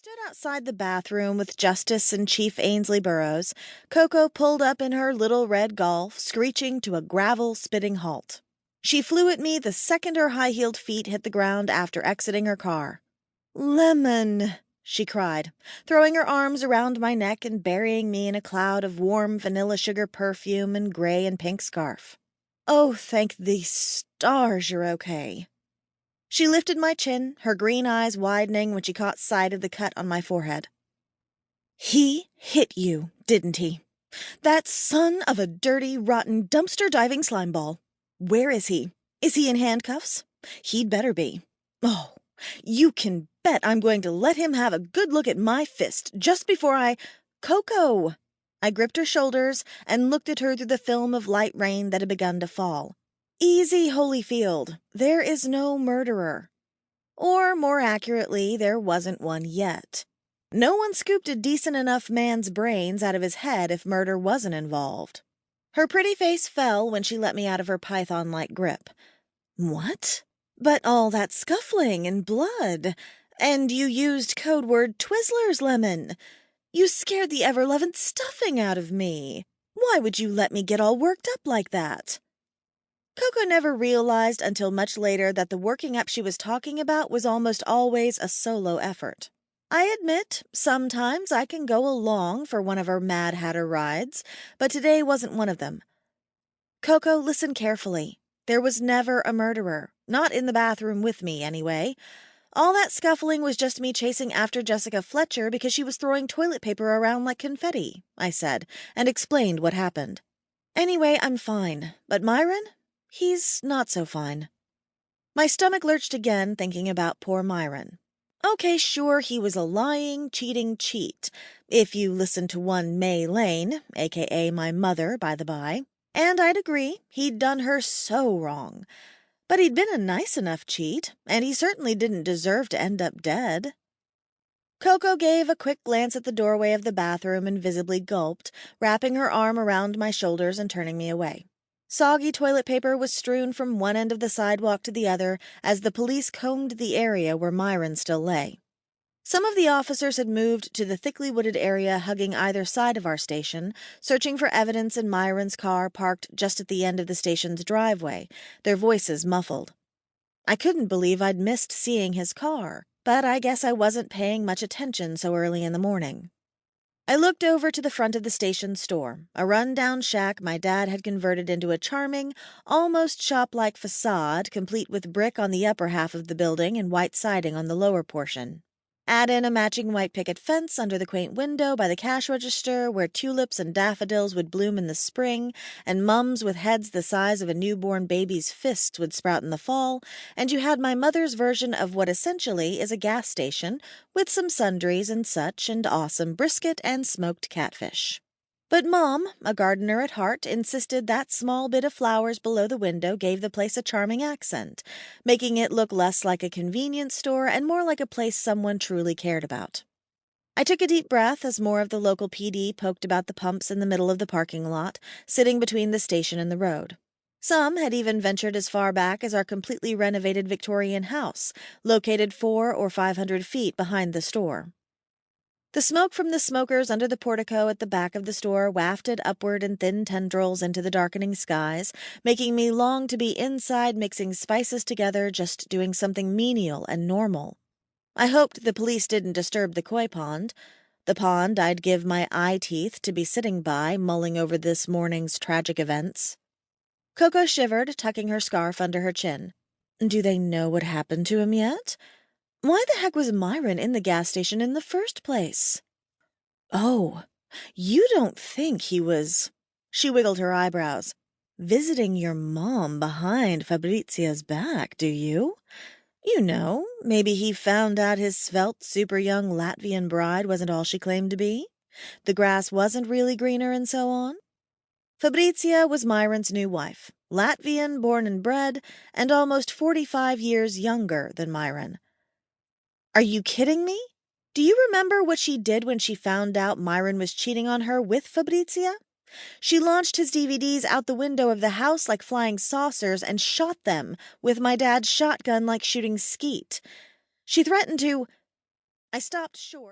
stood outside the bathroom with Justice and Chief Ainsley Burroughs, Coco pulled up in her little red Golf, screeching to a gravel-spitting halt. She flew at me the second her high-heeled feet hit the ground after exiting her car. "Lemon!" she cried, throwing her arms around my neck and burying me in a cloud of warm vanilla sugar perfume and gray and pink scarf. "Oh, thank the stars you're okay." She lifted my chin, her green eyes widening when she caught sight of the cut on my forehead. "He hit you, didn't he? That son of a dirty, rotten, dumpster-diving slimeball. Where is he? Is he in handcuffs? He'd better be. Oh, you can bet I'm going to let him have a good look at my fist just before Coco!" I gripped her shoulders and looked at her through the film of light rain that had begun to fall. "Easy, Holyfield. There is no murderer. Or, more accurately, there wasn't one yet. No one scooped a decent enough man's brains out of his head if murder wasn't involved." Her pretty face fell when she let me out of her python-like grip. "What? But all that scuffling and blood. And you used code word Twizzlers, Lemon. You scared the ever-loving stuffing out of me. Why would you let me get all worked up like that?" Coco never realized until much later that the working up she was talking about was almost always a solo effort. I admit, sometimes I can go along for one of her Mad Hatter rides, but today wasn't one of them. "Coco, listen carefully. There was never a murderer. Not in the bathroom with me, anyway. All that scuffling was just me chasing after Jessica Fletcher because she was throwing toilet paper around like confetti," I said, and explained what happened. "Anyway, I'm fine. But Myron? He's not so fine." My stomach lurched again, thinking about poor Myron. Okay, sure, he was a lying, cheating cheat, if you listen to one May Layne, a.k.a. my mother, by the by, and I'd agree, he'd done her so wrong. But he'd been a nice enough cheat, and he certainly didn't deserve to end up dead. Coco gave a quick glance at the doorway of the bathroom and visibly gulped, wrapping her arm around my shoulders and turning me away. Soggy toilet paper was strewn from one end of the sidewalk to the other as the police combed the area where Myron still lay. Some of the officers had moved to the thickly wooded area hugging either side of our station, searching for evidence in Myron's car parked just at the end of the station's driveway, their voices muffled. I couldn't believe I'd missed seeing his car, but I guess I wasn't paying much attention so early in the morning. I looked over to the front of the station store, a run-down shack my dad had converted into a charming, almost shop-like facade, complete with brick on the upper half of the building and white siding on the lower portion. Add in a matching white picket fence under the quaint window by the cash register where tulips and daffodils would bloom in the spring and mums with heads the size of a newborn baby's fists would sprout in the fall, and you had my mother's version of what essentially is a gas station with some sundries and such and awesome brisket and smoked catfish. But Mom, a gardener at heart, insisted that small bit of flowers below the window gave the place a charming accent, making it look less like a convenience store and more like a place someone truly cared about. I took a deep breath as more of the local PD poked about the pumps in the middle of the parking lot, sitting between the station and the road. Some had even ventured as far back as our completely renovated Victorian house, located 400 or 500 feet behind the store. The smoke from the smokers under the portico at the back of the store wafted upward in thin tendrils into the darkening skies, making me long to be inside mixing spices together, just doing something menial and normal. I hoped the police didn't disturb the koi pond, the pond I'd give my eye teeth to be sitting by, mulling over this morning's tragic events. Coco shivered, tucking her scarf under her chin. "Do they know what happened to him yet? Why the heck was Myron in the gas station in the first place?" "Oh, you don't think he was—" She wiggled her eyebrows. "Visiting your mom behind Fabrizia's back, do you? You know, maybe he found out his svelte, super young Latvian bride wasn't all she claimed to be. The grass wasn't really greener and so on." Fabrizia was Myron's new wife, Latvian born and bred, and almost 45 years younger than Myron. "Are you kidding me? Do you remember what she did when she found out Myron was cheating on her with Fabrizia? She launched his DVDs out the window of the house like flying saucers and shot them with my dad's shotgun like shooting skeet. She threatened to—" I stopped short.